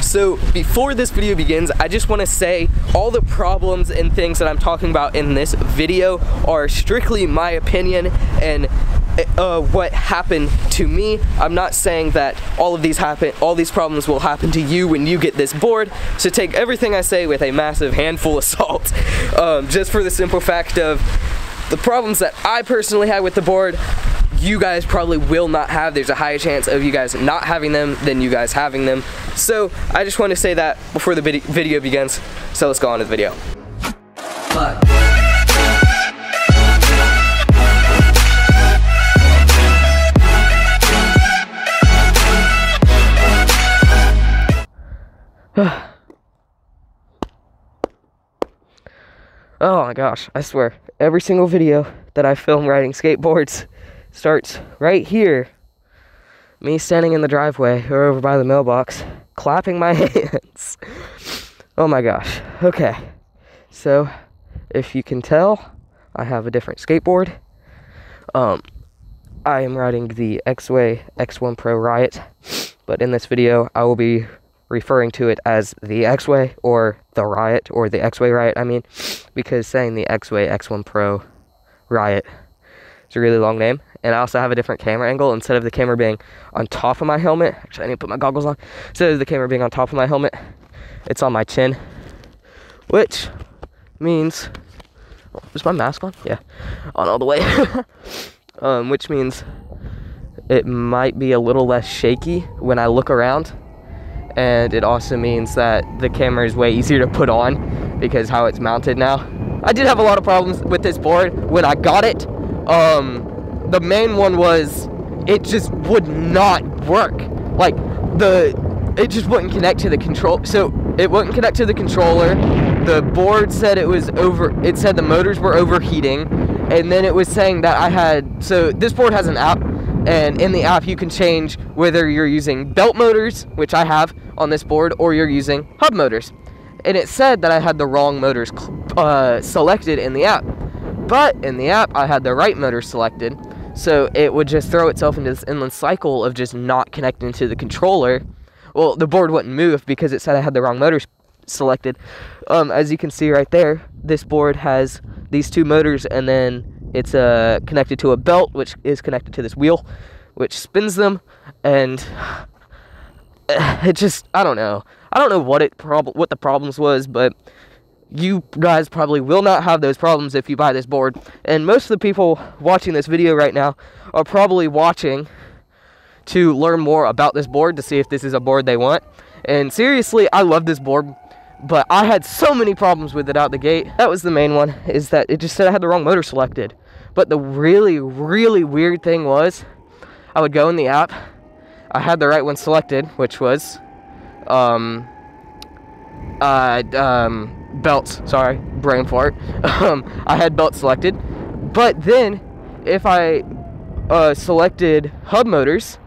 So before this video begins, I just want to say all the problems and things that I'm talking about in this video are strictly my opinion and what happened to me. I'm not saying that all these problems will happen to you when you get this board, so take everything I say with a massive handful of salt. Just for the simple fact of the problems that I personally had with the board, you guys probably will not have. There's a higher chance of you guys not having them than you guys having them. So I just want to say that before the video begins. So let's go on to the video. Oh my gosh, I swear, every single video that I film riding skateboards starts right here. Me standing in the driveway or over by the mailbox, clapping my hands. Oh my gosh. Okay, so if you can tell, I have a different skateboard. I am riding the Exway X1 Pro Riot, but in this video, I will be referring to it as the Exway or the Riot, or the Exway Riot, I mean, because saying the Exway X1 Pro Riot is a really long name. And I also have a different camera angle. Instead of the camera being on top of my helmet, actually I need to put my goggles on. Instead of the camera being on top of my helmet, it's on my chin, which means, oh, is my mask on? Yeah, on all the way. Which means it might be a little less shaky when I look around. And it also means that the camera is way easier to put on because how it's mounted now. I did have a lot of problems with this board when I got it. The main one was it just would not work. Like it just wouldn't connect to the control. So it wouldn't connect to the controller. The board said it said the motors were overheating, and then it was saying that so this board has an app, and in the app you can change whether you're using belt motors, which I have on this board, or you're using hub motors. And it said that I had the wrong motors selected in the app. But in the app, I had the right motor selected. So it would just throw itself into this endless cycle of just not connecting to the controller. Well, the board wouldn't move because it said I had the wrong motors selected. As you can see right there, this board has these two motors, and then it's connected to a belt, which is connected to this wheel, which spins them, and it just, I don't know what the problems was, but you guys probably will not have those problems if you buy this board. And most of the people watching this video right now are probably watching to learn more about this board, to see if this is a board they want. And seriously, I love this board, but I had so many problems with it out the gate. That was the main one, is that it just said I had the wrong motor selected. But the really, really weird thing was, I would go in the app, I had the right one selected, which was belts, sorry, brain fart. I had belts selected, but then if I selected hub motors,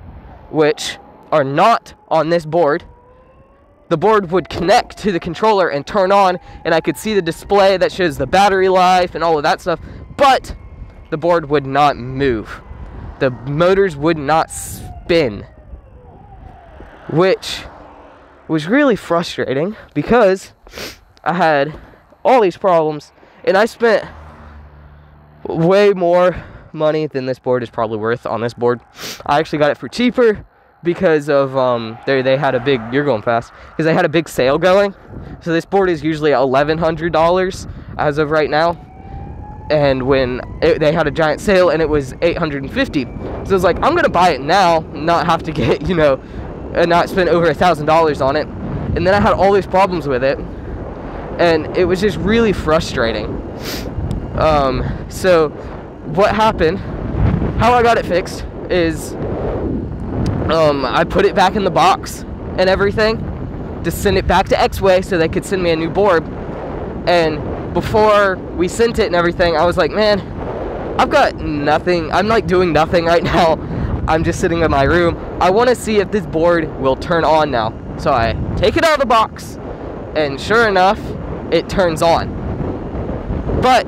which are not on this board, the board would connect to the controller and turn on, and I could see the display that shows the battery life and all of that stuff, but the board would not move. The motors would not spin, which was really frustrating because I had all these problems, and I spent way more money than this board is probably worth on this board. I actually got it for cheaper because of they had a big, you're going fast, because they had a big sale going. So this board is usually $1,100 as of right now, and when they had a giant sale and it was $850. So I was like, I'm gonna buy it now, not have to get, you know, and not spend over $1,000 on it. And then I had all these problems with it, and it was just really frustrating. So what happened, how I got it fixed is I put it back in the box and everything to send it back to Exway so they could send me a new board. And before we sent it and everything, I was like, man, I've got nothing, I'm like doing nothing right now. I'm just sitting in my room. I want to see if this board will turn on now. So I take it out of the box, and sure enough, it turns on. But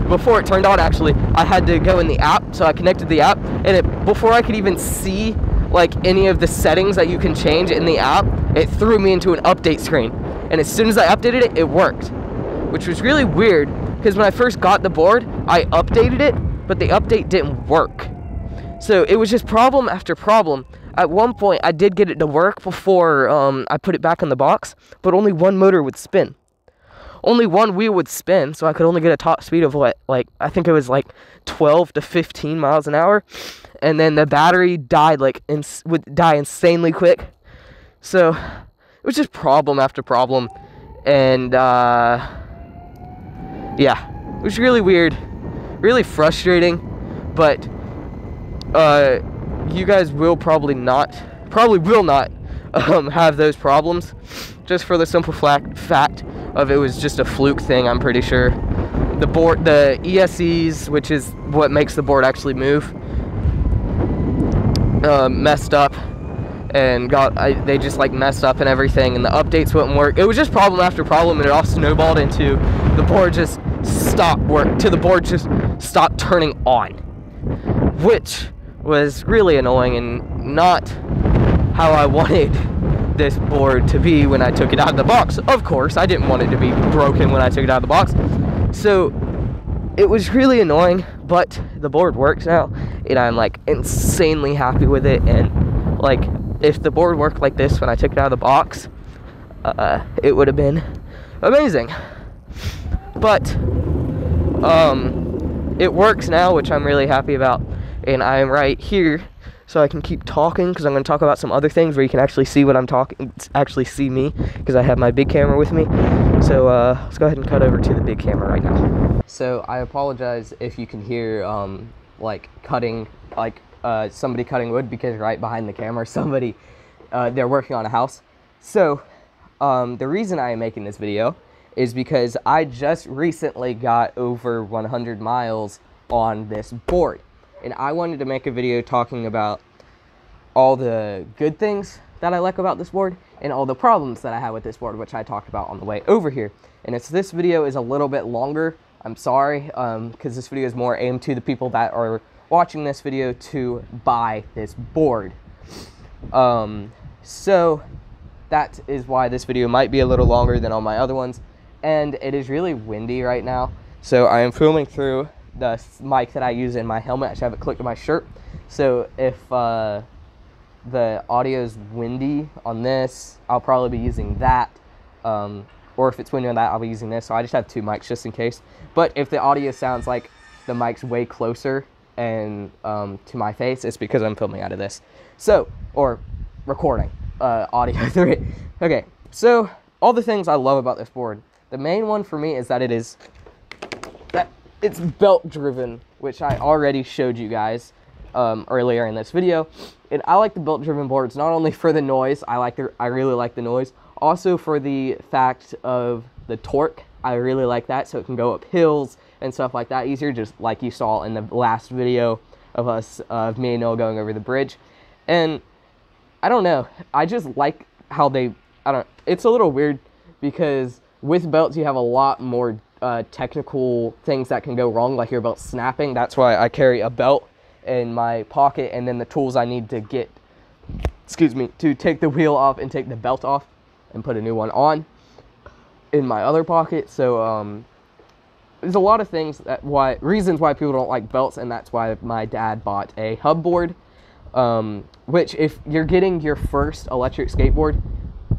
before it turned on, actually, I had to go in the app. So I connected the app, and before I could even see like any of the settings that you can change in the app, it threw me into an update screen. And as soon as I updated it, it worked, which was really weird because when I first got the board, I updated it, but the update didn't work. So it was just problem after problem. At one point, I did get it to work before I put it back in the box, but only one motor would spin. Only one wheel would spin, so I could only get a top speed of what, like, I think it was like 12 to 15 miles an hour. And then the battery died, like, would die insanely quick. So it was just problem after problem. And, yeah, it was really weird, really frustrating. But, you guys will probably will not have those problems, just for the simple fact of it was just a fluke thing. I'm pretty sure the board, the ESCs, which is what makes the board actually move, messed up and they just like messed up and everything, and the updates wouldn't work. It was just problem after problem, and it all snowballed into the board just stopped turning on, which was really annoying and not how I wanted this board to be when I took it out of the box. Of course, I didn't want it to be broken when I took it out of the box. So it was really annoying, but the board works now, and I'm like insanely happy with it. And like, if the board worked like this when I took it out of the box, it would have been amazing. But it works now, which I'm really happy about. And I am right here, so I can keep talking, because I'm going to talk about some other things where you can actually see what I'm talking, actually see me, because I have my big camera with me. So let's go ahead and cut over to the big camera right now. So I apologize if you can hear like cutting, like somebody cutting wood, because right behind the camera, somebody, they're working on a house. So the reason I am making this video is because I just recently got over 100 miles on this board. And I wanted to make a video talking about all the good things that I like about this board and all the problems that I have with this board, which I talked about on the way over here. And if this video is a little bit longer, I'm sorry, because this video is more aimed to the people that are watching this video to buy this board. So that is why this video might be a little longer than all my other ones. And it is really windy right now, so I am filming through the mic that I use in my helmet. I should have it clicked to my shirt. So if the audio is windy on this, I'll probably be using that. Or if it's windy on that, I'll be using this. So I just have two mics just in case. But if the audio sounds like the mic's way closer and to my face, it's because I'm filming out of this. So, or recording audio through it. Okay, so all the things I love about this board. The main one for me is that it's belt driven, which I already showed you guys earlier in this video. And I like the belt driven boards not only for the noise, I really like the noise, also for the fact of the torque. I really like that, so it can go up hills and stuff like that easier, just like you saw in the last video of me and Noah going over the bridge. And I don't know, I just like how it's a little weird because with belts you have a lot more technical things that can go wrong, like your belt snapping. That's why I carry a belt in my pocket, and then the tools I need to get, to take the wheel off and take the belt off and put a new one on in my other pocket. So there's a lot of reasons why people don't like belts, and that's why my dad bought a hub board, which if you're getting your first electric skateboard,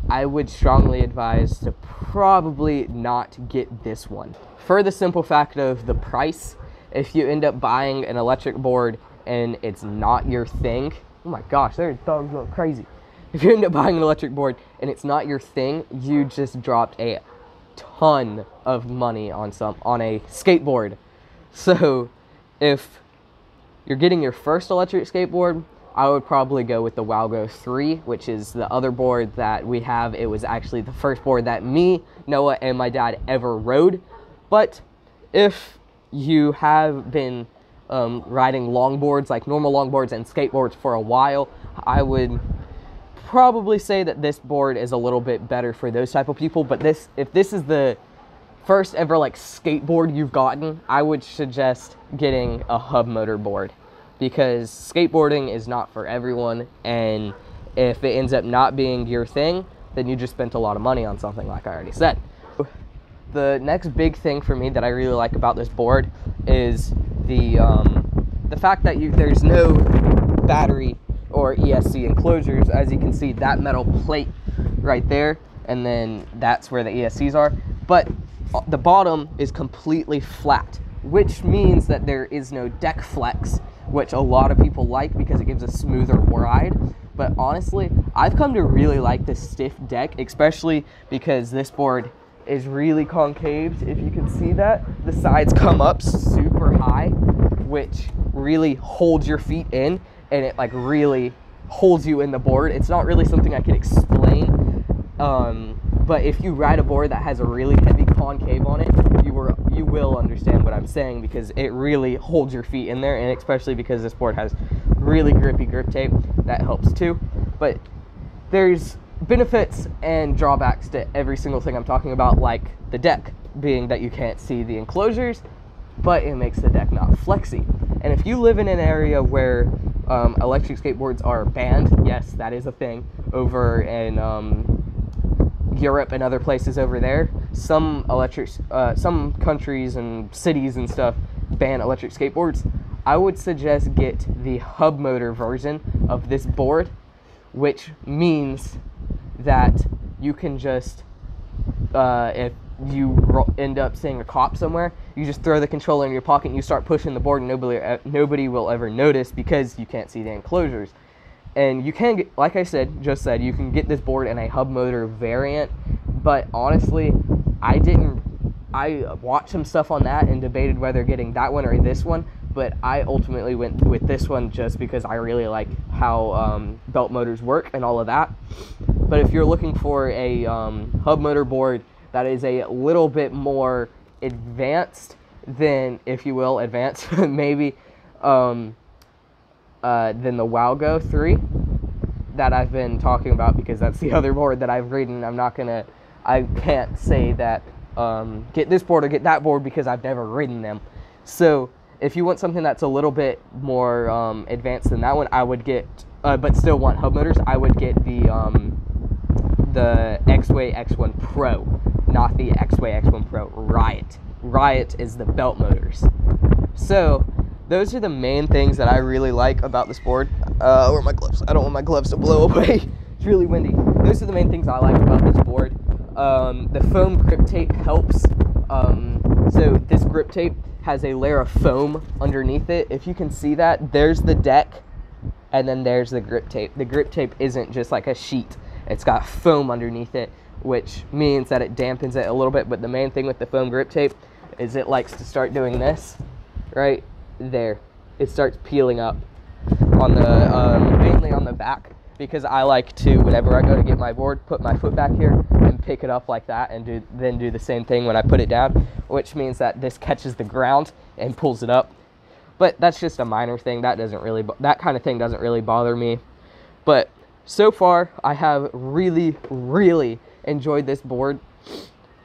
I would strongly advise to probably not get this one. For the simple fact of the price, if you end up buying an electric board and it's not your thing, oh my gosh, there's dogs going crazy. If you end up buying an electric board and it's not your thing, you just dropped a ton of money on a skateboard. So if you're getting your first electric skateboard, I would probably go with the Walgo 3, which is the other board that we have. It was actually the first board that me, Noah, and my dad ever rode. But if you have been riding longboards, like normal longboards and skateboards for a while, I would probably say that this board is a little bit better for those type of people. But if this is the first ever like skateboard you've gotten, I would suggest getting a hub motor board. because skateboarding is not for everyone, and if it ends up not being your thing, then you just spent a lot of money on something, like I already said. The next big thing for me that I really like about this board is the fact that there's no battery or ESC enclosures. As you can see, that metal plate right there, and then that's where the ESCs are, but the bottom is completely flat, which means that there is no deck flex, which a lot of people like because it gives a smoother ride. But honestly, I've come to really like this stiff deck, especially because this board is really concaved. If you can see that, the sides come up super high, which really holds your feet in, and it like really holds you in the board. It's not really something I could explain, but if you ride a board that has a really heavy concave on it, you will understand what I'm saying, because it really holds your feet in there, and especially because this board has really grippy grip tape, that helps too. But there's benefits and drawbacks to every single thing I'm talking about, like the deck being that you can't see the enclosures, but it makes the deck not flexy. And if you live in an area where electric skateboards are banned, yes, that is a thing, over in Europe and other places over there, some countries and cities and stuff ban electric skateboards. I would suggest get the hub motor version of this board, which means that you can just, if you end up seeing a cop somewhere, you just throw the controller in your pocket and you start pushing the board, and nobody will ever notice because you can't see the enclosures. And you can get, like I just said, you can get this board in a hub motor variant, but honestly, I watched some stuff on that and debated whether getting that one or this one, but I ultimately went with this one just because I really like how belt motors work and all of that. But if you're looking for a hub motor board that is a little bit more advanced than, if you will, maybe, than the Wowgo 3 that I've been talking about, because that's the other board that I've ridden. I can't say that get this board or get that board because I've never ridden them. So if you want something that's a little bit more advanced than that one, I would get, but still want hub motors, I would get the Exway X1 Pro, not the Exway X1 Pro Riot. Riot is the belt motors. So those are the main things that I really like about this board. Where are my gloves? I don't want my gloves to blow away. It's really windy. Those are the main things I like about this board. The foam grip tape helps. So this grip tape has a layer of foam underneath it. If you can see that, there's the deck, and then there's the grip tape. The grip tape isn't just like a sheet. It's got foam underneath it, which means that it dampens it a little bit. But the main thing with the foam grip tape is it likes to start doing this right there. It starts peeling up on the mainly on the back, because I like to, whenever I go to get my board, put my foot back here and pick it up like that, and then do the same thing when I put it down, which means that this catches the ground and pulls it up. But that's just a minor thing. That kind of thing doesn't really bother me. But so far, I have really, really enjoyed this board.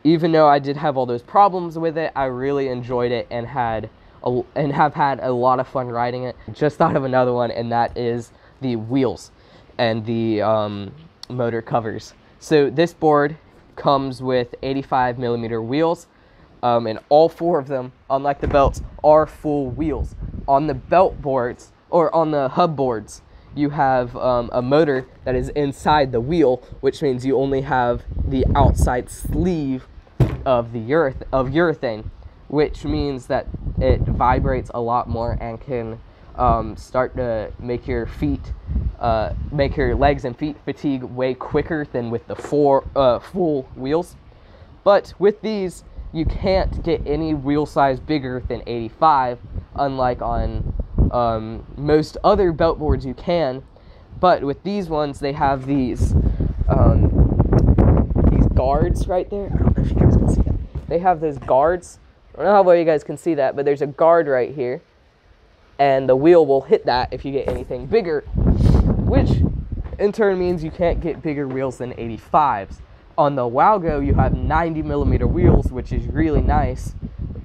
Even though I did have all those problems with it, I really enjoyed it and have had a lot of fun riding it. Just thought of another one, and that is the wheels and the motor covers. So this board comes with 85mm wheels, and all four of them, unlike the belts, are full wheels. On the belt boards, or on the hub boards, you have a motor that is inside the wheel, which means you only have the outside sleeve of the urethane, which means that it vibrates a lot more and can start to make your legs and feet fatigue way quicker than with the full wheels. But with these, you can't get any wheel size bigger than 85, unlike on most other belt boards you can. But with these ones, they have these guards right there. I don't know if you guys can see that. They have those guards. I don't know how well you guys can see that, but there's a guard right here, and the wheel will hit that if you get anything bigger, which in turn means you can't get bigger wheels than 85s. On the Wowgo, you have 90mm wheels, which is really nice.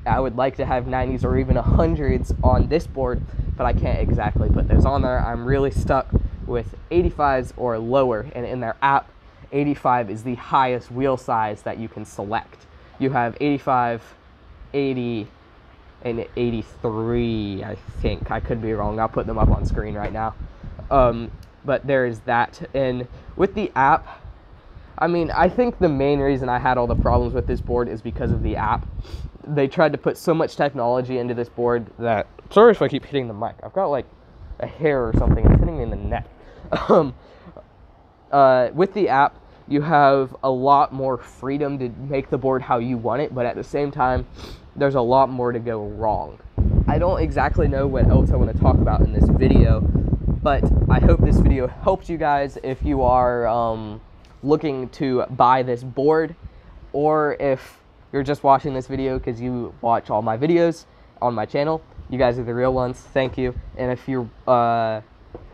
I would like to have 90s or even 100s on this board, but I can't exactly put those on there. I'm really stuck with 85s or lower, and in their app, 85 is the highest wheel size that you can select. You have 85, 80, and 83, I think. I could be wrong. I'll put them up on screen right now. But there is that. And with the app, I mean, I think the main reason I had all the problems with this board is because of the app. They tried to put so much technology into this board that... Sorry if I keep hitting the mic. I've got, like, a hair or something. It's hitting me in the neck. With the app, you have a lot more freedom to make the board how you want it, but at the same time, there's a lot more to go wrong. I don't exactly know what else I want to talk about in this video, but I hope this video helped you guys if you are looking to buy this board, or if you're just watching this video because you watch all my videos on my channel. You guys are the real ones. Thank you. And if you're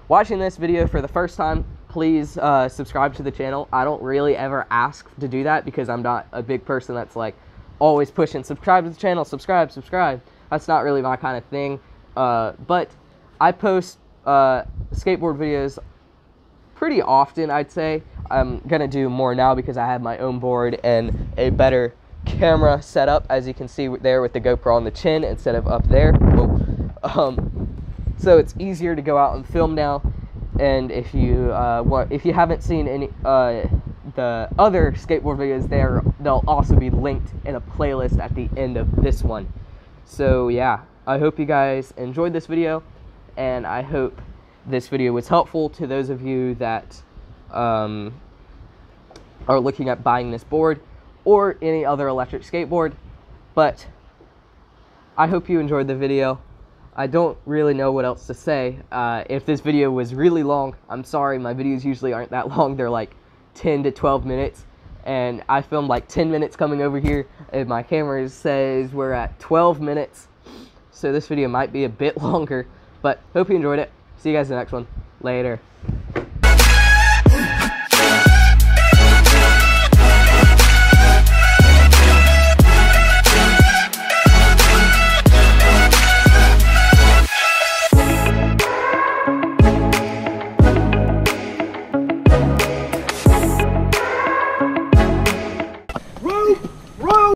watching this video for the first time, please subscribe to the channel. I don't really ever ask to do that because I'm not a big person that's like always pushing subscribe to the channel, subscribe. That's not really my kind of thing. But I post skateboard videos pretty often, I'd say. I'm gonna do more now because I have my own board and a better camera setup, as you can see there with the GoPro on the chin instead of up there. So it's easier to go out and film now. And if you if you haven't seen any the other skateboard videos, they'll also be linked in a playlist at the end of this one. So yeah, I hope you guys enjoyed this video, and I hope this video was helpful to those of you that are looking at buying this board or any other electric skateboard. But I hope you enjoyed the video. I don't really know what else to say. If this video was really long, I'm sorry. My videos usually aren't that long. They're like 10 to 12 minutes. And I filmed like 10 minutes coming over here, and my camera says we're at 12 minutes. So this video might be a bit longer, but hope you enjoyed it. See you guys in the next one. Later.